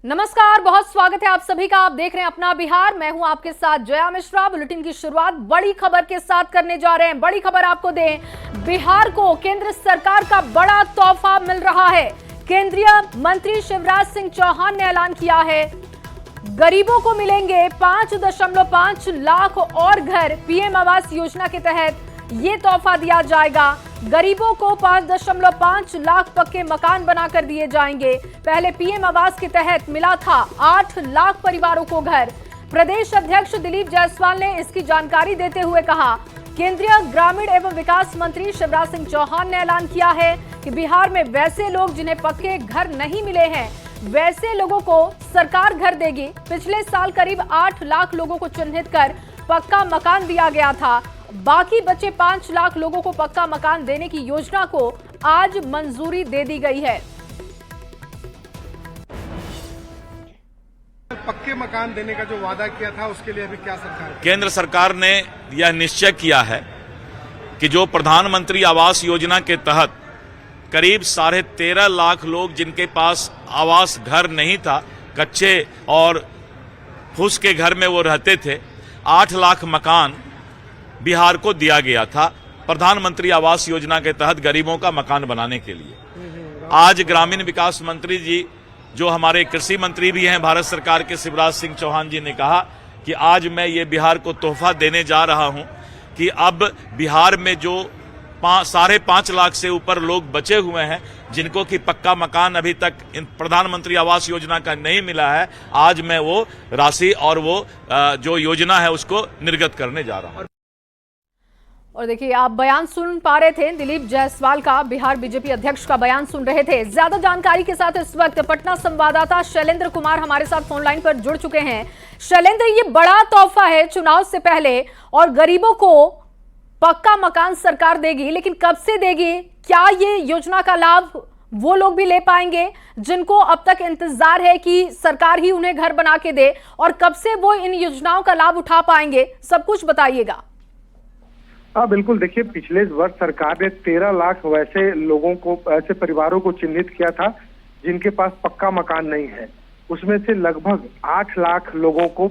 नमस्कार, बहुत स्वागत है आप सभी का। आप देख रहे हैं अपना बिहार। मैं हूं आपके साथ जया मिश्रा। बुलेटिन की शुरुआत बड़ी खबर के साथ करने जा रहे हैं। बड़ी खबर आपको दें, बिहार को केंद्र सरकार का बड़ा तोहफा मिल रहा है। केंद्रीय मंत्री शिवराज सिंह चौहान ने ऐलान किया है, गरीबों को मिलेंगे 5.5 लाख और घर। पीएम आवास योजना के तहत ये तोहफा दिया जाएगा। गरीबों को 5.5 लाख पक्के मकान बनाकर दिए जाएंगे। पहले पीएम आवास के तहत मिला था 8 लाख परिवारों को घर। प्रदेश अध्यक्ष दिलीप जायसवाल ने इसकी जानकारी देते हुए कहा, केंद्रीय ग्रामीण एवं विकास मंत्री शिवराज सिंह चौहान ने ऐलान किया है कि बिहार में वैसे लोग जिन्हें पक्के घर नहीं मिले हैं, वैसे लोगों को सरकार घर देगी। पिछले साल करीब 8 लाख लोगों को चिन्हित कर पक्का मकान दिया गया था। बाकी बचे 5 लाख लोगों को पक्का मकान देने की योजना को आज मंजूरी दे दी गई है। पक्के मकान देने का जो वादा किया था उसके लिए अभी क्या सरकार, केंद्र सरकार ने यह निश्चय किया है कि जो प्रधानमंत्री आवास योजना के तहत करीब 13.5 लाख लोग जिनके पास आवास घर नहीं था, कच्चे और फूस के घर में वो रहते थे, 8 लाख मकान बिहार को दिया गया था प्रधानमंत्री आवास योजना के तहत गरीबों का मकान बनाने के लिए। आज ग्रामीण विकास मंत्री जी, जो हमारे कृषि मंत्री भी हैं भारत सरकार के, शिवराज सिंह चौहान जी ने कहा कि आज मैं ये बिहार को तोहफा देने जा रहा हूं कि अब बिहार में जो 5.5 लाख से ऊपर लोग बचे हुए हैं जिनको कि पक्का मकान अभी तक प्रधानमंत्री आवास योजना का नहीं मिला है, आज मैं वो राशि और वो जो योजना है उसको निर्गत करने जा रहा हूं। और देखिए, आप बयान सुन पा रहे थे दिलीप जायसवाल का, बिहार बीजेपी अध्यक्ष का बयान सुन रहे थे। ज्यादा जानकारी के साथ इस वक्त पटना संवाददाता शैलेंद्र कुमार हमारे साथ फोन लाइन पर जुड़ चुके हैं। शैलेंद्र, ये बड़ा तोहफा है चुनाव से पहले और गरीबों को पक्का मकान सरकार देगी, लेकिन कब से देगी? क्या ये योजना का लाभ वो लोग भी ले पाएंगे जिनको अब तक इंतजार है कि सरकार ही उन्हें घर बना के दे, और कब से वो इन योजनाओं का लाभ उठा पाएंगे? सब कुछ बताइएगा। हाँ बिल्कुल, देखिए पिछले वर्ष सरकार ने 13 लाख वैसे लोगों को, ऐसे परिवारों को चिन्हित किया था जिनके पास पक्का मकान नहीं है। उसमें से लगभग 8 लाख लोगों को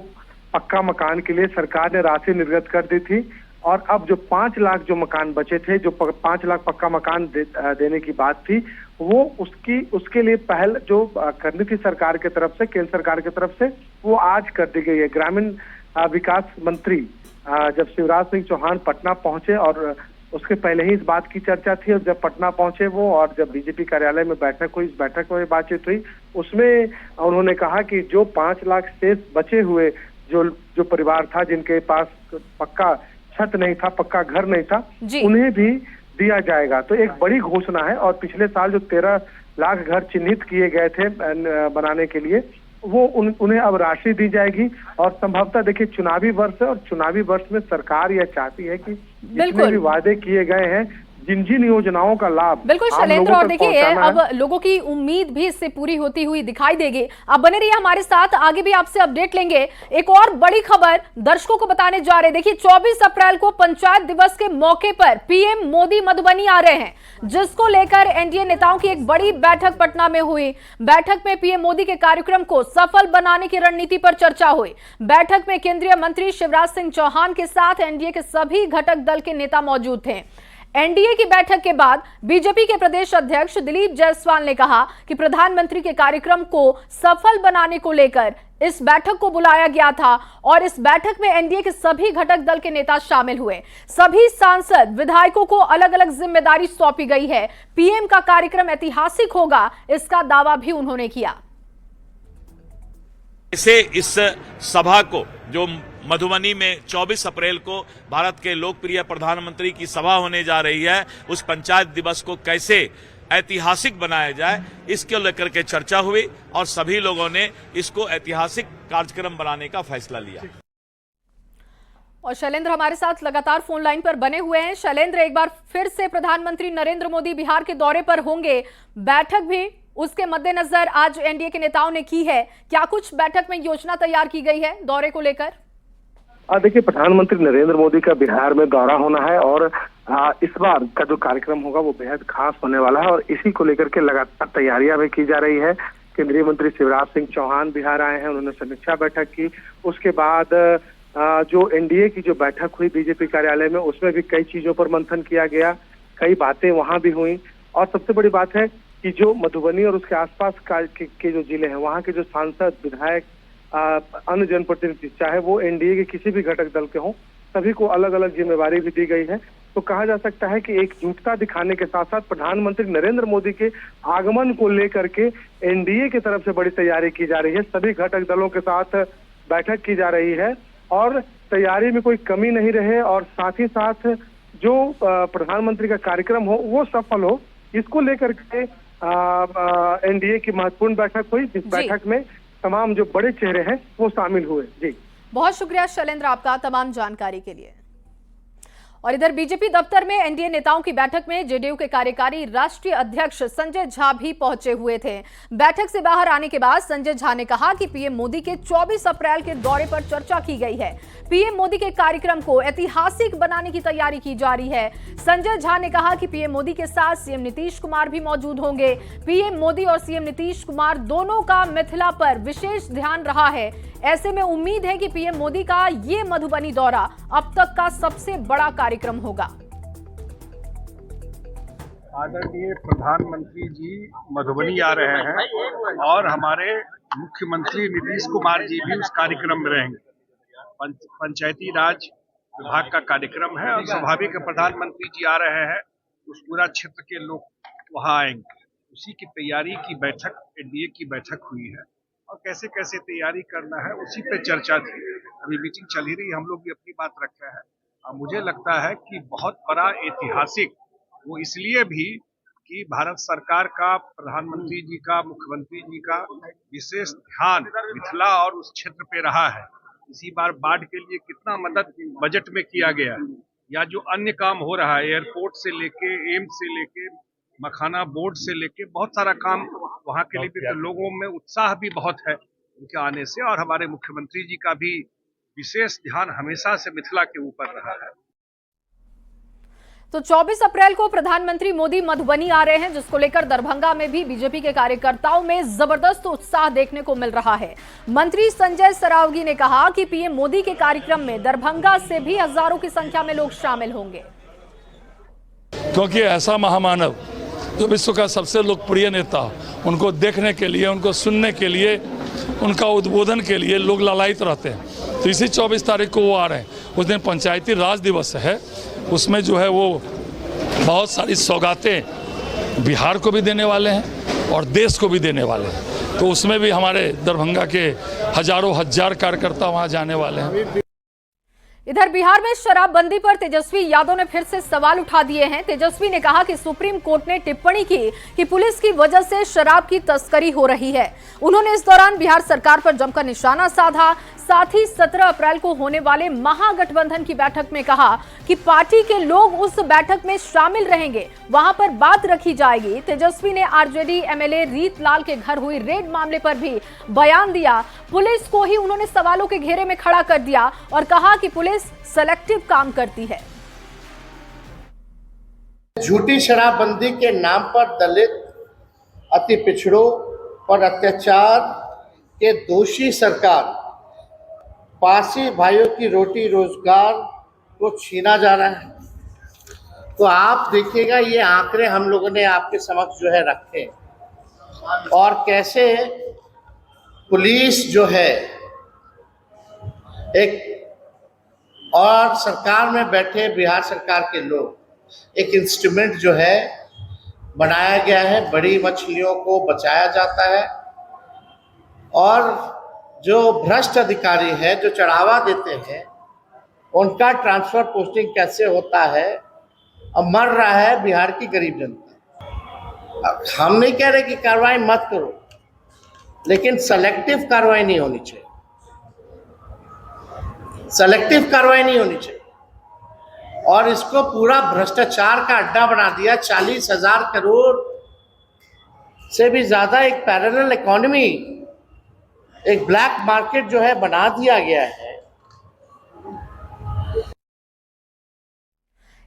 पक्का मकान के लिए सरकार ने राशि निर्गत कर दी थी। और अब जो 5 लाख जो मकान बचे थे, जो 5 लाख पक्का मकान देने की बात थी, वो उसके लिए पहल जो करनी थी सरकार की तरफ से, केंद्र सरकार की तरफ से, वो आज कर दी गई है। ग्रामीण विकास मंत्री जब शिवराज सिंह चौहान पटना पहुंचे, और उसके पहले ही इस बात की चर्चा थी, और जब पटना पहुंचे वो और जब बीजेपी कार्यालय में बैठक हुई, इस बैठक में बातचीत हुई, उसमें उन्होंने कहा कि जो 5 लाख शेष बचे हुए जो परिवार था जिनके पास पक्का छत नहीं था, पक्का घर नहीं था, उन्हें भी दिया जाएगा। तो एक बड़ी घोषणा है। और पिछले साल जो 13 लाख घर चिन्हित किए गए थे बनाने के लिए, वो उन्हें अब राशि दी जाएगी। और संभवतः देखिए, चुनावी वर्ष है और चुनावी वर्ष में सरकार यह चाहती है कि जितने भी वादे किए गए हैं, जिन योजनाओं का लाभ बिल्कुल शैलेंद्र, और देखिए अब लोगों की उम्मीद भी इससे पूरी होती हुई दिखाई देगी। आप बने रहिए हमारे साथ, आगे भी आपसे अपडेट लेंगे। एक और बड़ी खबर दर्शकों को बताने जा रहे हैं। देखिए, 24 अप्रैल को पंचायत दिवस के मौके पर पीएम मोदी मधुबनी आ रहे हैं, जिसको लेकर एनडीए नेताओं की एक बड़ी बैठक पटना में हुई। बैठक में पीएम मोदी के कार्यक्रम को सफल बनाने की रणनीति पर चर्चा हुई। बैठक में केंद्रीय मंत्री शिवराज सिंह चौहान के साथ एनडीए के सभी घटक दल के नेता मौजूद थे। एनडीए की बैठक के बाद बीजेपी के प्रदेश अध्यक्ष दिलीप जायसवाल ने कहा कि प्रधानमंत्री के कार्यक्रम को सफल बनाने को लेकर इस बैठक को बुलाया गया था, और इस बैठक में एनडीए के सभी घटक दल के नेता शामिल हुए। सभी सांसद विधायकों को अलग अलग जिम्मेदारी सौंपी गई है। पीएम का कार्यक्रम ऐतिहासिक होगा, इसका दावा भी उन्होंने किया। इसे इस सभा को, जो मधुबनी में 24 अप्रैल को भारत के लोकप्रिय प्रधानमंत्री की सभा होने जा रही है, उस पंचायत दिवस को कैसे ऐतिहासिक बनाया जाए, इसके लेकर के चर्चा हुई और सभी लोगों ने इसको ऐतिहासिक कार्यक्रम बनाने का फैसला लिया। और शैलेंद्र हमारे साथ लगातार फोन लाइन पर बने हुए हैं। शैलेंद्र, एक बार फिर से प्रधानमंत्री नरेंद्र मोदी बिहार के दौरे पर होंगे, बैठक भी उसके मद्देनजर आज एनडीए के नेताओं ने की है। क्या कुछ बैठक में योजना तैयार की गई है दौरे को लेकर? देखिए, प्रधानमंत्री नरेंद्र मोदी का बिहार में दौरा होना है और इस बार का जो कार्यक्रम होगा वो बेहद खास होने वाला है और इसी को लेकर के लगातार तैयारियां भी की जा रही है। केंद्रीय मंत्री शिवराज सिंह चौहान बिहार आए हैं, उन्होंने समीक्षा बैठक की। उसके बाद जो एनडीए की जो बैठक हुई बीजेपी कार्यालय में, उसमें भी कई चीजों पर मंथन किया गया, कई बातें वहां भी हुई। और सबसे बड़ी बात है कि जो मधुबनी और उसके आसपास के जो जिले हैं, वहां के जो सांसद, विधायक, अन्य जनप्रतिनिधि, चाहे वो एनडीए के किसी भी घटक दल के हों, सभी को अलग अलग जिम्मेवारी भी दी गई है। तो कहा जा सकता है कि एकजुटता दिखाने के साथ साथ प्रधानमंत्री नरेंद्र मोदी के आगमन को लेकर के एनडीए की तरफ से बड़ी तैयारी की जा रही है। सभी घटक दलों के साथ बैठक की जा रही है और तैयारी में कोई कमी नहीं रहे, और साथ ही साथ जो प्रधानमंत्री का कार्यक्रम हो वो सफल हो, इसको लेकर के एनडीए की महत्वपूर्ण बैठक हुई, जिस बैठक में तमाम जो बड़े चेहरे हैं वो शामिल हुए। जी, बहुत शुक्रिया शैलेंद्र आपका तमाम जानकारी के लिए। और इधर बीजेपी दफ्तर में एनडीए नेताओं की बैठक में जेडीयू के कार्यकारी राष्ट्रीय अध्यक्ष संजय झा भी पहुंचे हुए थे। बैठक से बाहर आने के बाद संजय झा ने कहा कि पीएम मोदी के 24 अप्रैल के दौरे पर चर्चा की गई है। पीएम मोदी के कार्यक्रम को ऐतिहासिक बनाने की तैयारी की जा रही है। संजय झा ने कहा कि पीएम मोदी के साथ सीएम नीतीश कुमार भी मौजूद होंगे। पीएम मोदी और सीएम नीतीश कुमार दोनों का मिथिला पर विशेष ध्यान रहा है। ऐसे में उम्मीद है कि पीएम मोदी का ये मधुबनी दौरा अब तक का सबसे बड़ा कार्यक्रम होगा। आदरणीय प्रधानमंत्री जी मधुबनी आ रहे हैं और हमारे मुख्यमंत्री नीतीश कुमार जी भी उस कार्यक्रम में रहेंगे। पंचायती राज विभाग का कार्यक्रम है और स्वाभाविक प्रधानमंत्री जी आ रहे हैं, उस पूरा क्षेत्र के लोग वहां आएंगे। उसी की तैयारी की बैठक एनडीए की बैठक हुई है और कैसे कैसे तैयारी करना है उसी पे चर्चा थी। अभी मीटिंग चल ही रही, हम लोग भी अपनी बात रखे हैं और मुझे लगता है कि बहुत बड़ा ऐतिहासिक, वो इसलिए भी कि भारत सरकार का, प्रधानमंत्री जी का, मुख्यमंत्री जी का विशेष ध्यान मिथिला और उस क्षेत्र पे रहा है। इसी बार बाढ़ के लिए कितना मदद बजट में किया गया, या जो अन्य काम हो रहा है, एयरपोर्ट से लेके, एम्स से लेके, मखाना बोर्ड से लेके, बहुत सारा काम वहाँ के लिए भी। तो लोगों में उत्साह भी बहुत है उनके आने से, और हमारे मुख्यमंत्री जी का भी विशेष ध्यान हमेशा से मिथिला के ऊपर रहा है। तो 24 अप्रैल को प्रधानमंत्री मोदी मधुबनी आ रहे हैं, जिसको लेकर दरभंगा में भी बीजेपी के कार्यकर्ताओं में जबरदस्त उत्साह देखने को मिल रहा है। मंत्री संजय सरावगी ने कहा कि पीएम मोदी के कार्यक्रम में दरभंगा से भी हजारों की संख्या में लोग शामिल होंगे, क्योंकि ऐसा महामानव जो विश्व का सबसे लोकप्रिय नेता, उनको देखने के लिए, उनको सुनने के लिए, उनका उद्बोधन के लिए लोग लालायित रहते हैं। तो इसी 24 तारीख को वो आ रहे हैं। उस दिन पंचायती राज दिवस है, उसमें जो है वो बहुत सारी सौगातें बिहार को भी देने वाले हैं और देश को भी देने वाले हैं। तो उसमें भी हमारे दरभंगा के हजारों हजार कार्यकर्ता वहाँ जाने वाले हैं। इधर बिहार में शराबबंदी पर तेजस्वी यादव ने फिर से सवाल उठा दिए हैं। तेजस्वी ने कहा कि सुप्रीम कोर्ट ने टिप्पणी की कि पुलिस की वजह से शराब की तस्करी हो रही है। उन्होंने इस दौरान बिहार सरकार पर जमकर निशाना साधा। साथ ही 17 अप्रैल को होने वाले महागठबंधन की बैठक में कहा कि पार्टी के लोग उस बैठक में शामिल रहेंगे, वहां पर बात रखी जाएगी। तेजस्वी ने आरजेडी एमएलए रीत लाल के घर हुई रेड मामले पर भी बयान दिया। पुलिस को ही उन्होंने सवालों के घेरे में खड़ा कर दिया और कहा कि पुलिस सेलेक्टिव काम करती है। झूठी शराबबंदी के नाम पर दलित, अति पिछड़ों पर अत्याचार के दोषी सरकार, पारसी भाइयों की रोटी रोजगार को छीना जा रहा है। तो आप देखिएगा, ये आंकड़े हम लोगों ने आपके समक्ष जो है रखे, और कैसे पुलिस जो है एक, और सरकार में बैठे बिहार सरकार के लोग एक इंस्ट्रूमेंट जो है बनाया गया है। बड़ी मछलियों को बचाया जाता है और जो भ्रष्ट अधिकारी है, जो चढ़ावा देते हैं, उनका ट्रांसफर पोस्टिंग कैसे होता है। अब मर रहा है बिहार की गरीब जनता। हम नहीं कह रहे कि कार्रवाई मत करो, लेकिन सेलेक्टिव कार्रवाई नहीं होनी चाहिए। सेलेक्टिव कार्रवाई नहीं होनी चाहिए। और इसको पूरा भ्रष्टाचार का अड्डा बना दिया। 40,000 करोड़ से भी ज्यादा एक पैरेलल इकोनॉमी, एक ब्लैक मार्केट जो है बना दिया गया है।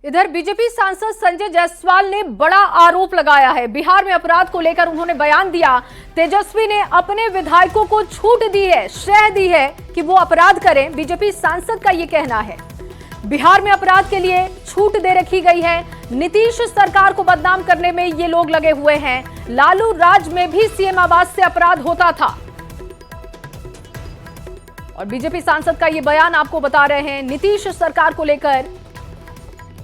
इधर बीजेपी सांसद संजय जायसवाल ने बड़ा आरोप लगाया है। बिहार में अपराध को लेकर उन्होंने बयान दिया। तेजस्वी ने अपने विधायकों को छूट दी है, शह दी है कि वो अपराध करें। बीजेपी सांसद का ये कहना है। बिहार में अपराध के लिए छूट दे रखी गई है। नीतीश सरकार को बदनाम करने में ये लोग लगे हुए हैं। लालू राज में भी सीएम आवास से अपराध होता था। और बीजेपी सांसद का ये बयान आपको बता रहे हैं। नीतीश सरकार को लेकर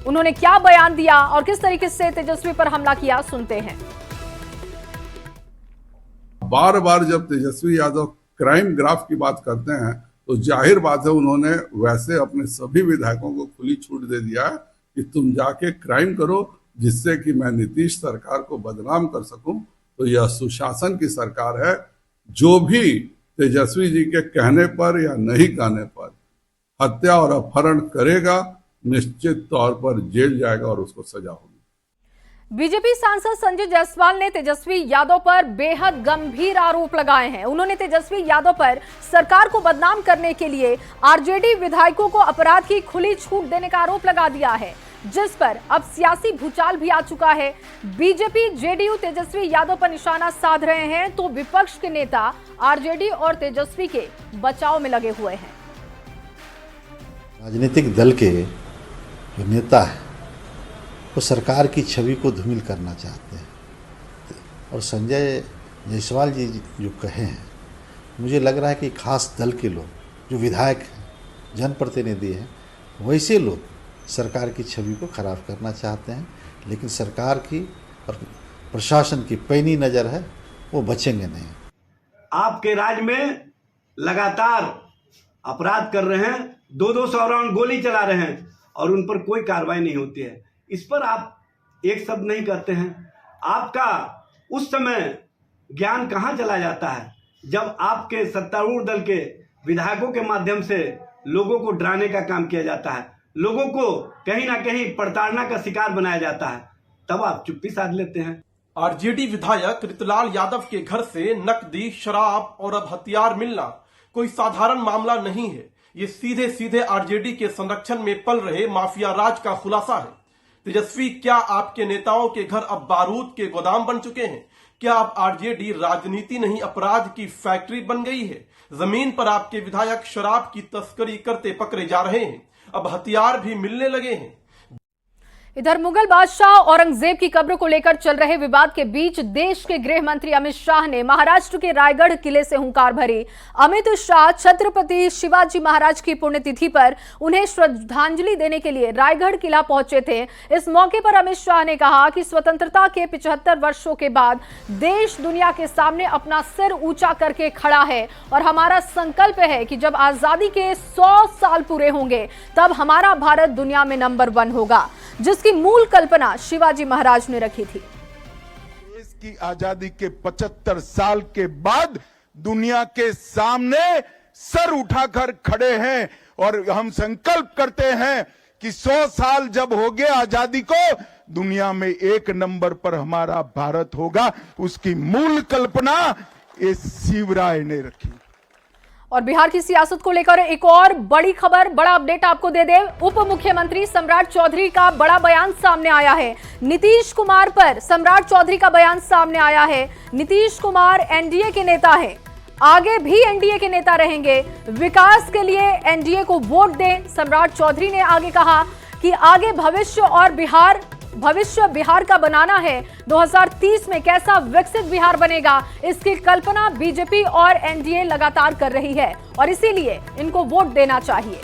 उन्होंने क्या बयान दिया और किस तरीके से तेजस्वी पर हमला किया, सुनते हैं। बार बार जब तेजस्वी यादव क्राइम ग्राफ की बात करते हैं तो जाहिर बात है उन्होंने वैसे अपने सभी विधायकों को खुली छूट दे दिया है कि तुम जाके क्राइम करो, जिससे कि मैं नीतीश सरकार को बदनाम कर सकूं। तो यह सुशासन की सरकार है। जो भी तेजस्वी जी के कहने पर या नहीं कहने पर हत्या और अपहरण करेगा, निश्चित तौर पर जेल जाएगा और उसको सजा होगी। बीजेपी सांसद संजय जायसवाल ने तेजस्वी यादव पर बेहद गंभीर आरोप लगाए हैं। उन्होंने तेजस्वी यादव पर सरकार को बदनाम करने के लिए आरजेडी विधायकों को अपराध की खुली छूट देने का आरोप लगा दिया है, जिस पर अब सियासी भूचाल भी आ चुका है। बीजेपी जेडीयू तेजस्वी यादव पर निशाना साध रहे हैं तो विपक्ष के नेता आरजेडी और तेजस्वी के बचाव में लगे हुए हैं। राजनीतिक दल के जो नेता है वो सरकार की छवि को धूमिल करना चाहते हैं और संजय जायसवाल जी जो कहे हैं, मुझे लग रहा है कि खास दल के लोग जो विधायक हैं, जनप्रतिनिधि हैं, वैसे लोग सरकार की छवि को खराब करना चाहते हैं। लेकिन सरकार की और प्रशासन की पैनी नज़र है, वो बचेंगे नहीं। आपके राज्य में लगातार अपराध कर रहे हैं, 200 राउंड गोली चला रहे हैं और उन पर कोई कार्रवाई नहीं होती है। इस पर आप एक शब्द नहीं करते हैं। आपका उस समय ज्ञान कहाँ चला जाता है जब आपके सत्तारूढ़ दल के विधायकों के माध्यम से लोगों को डराने का काम किया जाता है, लोगों को कहीं ना कहीं प्रताड़ना का शिकार बनाया जाता है, तब आप चुप्पी साध लेते हैं। आरजेडी विधायक रितलाल यादव के घर से नकदी, शराब और अब हथियार मिलना कोई साधारण मामला नहीं है। ये सीधे सीधे आरजेडी के संरक्षण में पल रहे माफिया राज का खुलासा है। तेजस्वी, क्या आपके नेताओं के घर अब बारूद के गोदाम बन चुके हैं? क्या अब आरजेडी राजनीति नहीं अपराध की फैक्ट्री बन गई है? जमीन पर आपके विधायक शराब की तस्करी करते पकड़े जा रहे हैं, अब हथियार भी मिलने लगे हैं। इधर मुगल बादशाह औरंगजेब की कब्र को लेकर चल रहे विवाद के बीच देश के गृह मंत्री अमित शाह ने महाराष्ट्र के रायगढ़ किले से हुंकार भरी। अमित शाह छत्रपति शिवाजी महाराज की पुण्यतिथि पर उन्हें श्रद्धांजलि देने के लिए रायगढ़ किला पहुंचे थे। इस मौके पर अमित शाह ने कहा कि स्वतंत्रता के 75 वर्षों के बाद देश दुनिया के सामने अपना सिर ऊंचा करके खड़ा है और हमारा संकल्प है कि जब आजादी के 100 साल पूरे होंगे तब हमारा भारत दुनिया में नंबर 1 होगा, जिसकी मूल कल्पना शिवाजी महाराज ने रखी थी। देश की आजादी के 75 साल के बाद दुनिया के सामने सर उठाकर खड़े हैं और हम संकल्प करते हैं कि 100 साल जब हो गए आजादी को, दुनिया में 1 नंबर पर हमारा भारत होगा। उसकी मूल कल्पना ये शिवराय ने रखी। और बिहार की सियासत को लेकर एक और बड़ी खबर, बड़ा अपडेट आपको दे दे। उप मुख्यमंत्री सम्राट चौधरी का बड़ा बयान सामने आया है। नीतीश कुमार पर सम्राट चौधरी का बयान सामने आया है। नीतीश कुमार एनडीए के नेता हैं, आगे भी एनडीए के नेता रहेंगे। विकास के लिए एनडीए को वोट दें। सम्राट चौधरी ने आगे कहा कि आगे भविष्य बिहार का बनाना है। 2030 में कैसा विकसित बिहार बनेगा, इसकी कल्पना बीजेपी और एनडीए लगातार कर रही है और इसीलिए इनको वोट देना चाहिए।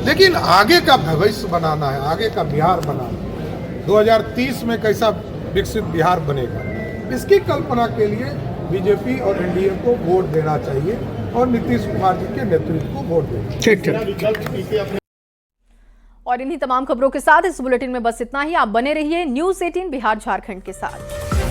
लेकिन आगे का भविष्य बनाना है, आगे का बिहार बनाना है। 2030 में कैसा विकसित बिहार बनेगा, इसकी कल्पना के लिए बीजेपी और एनडीए को वोट देना चाहिए और नीतीश कुमार जी के नेतृत्व को वोट देना चाहिए। और इन्हीं तमाम खबरों के साथ इस बुलेटिन में बस इतना ही। आप बने रहिए न्यूज़ 18 बिहार झारखंड के साथ।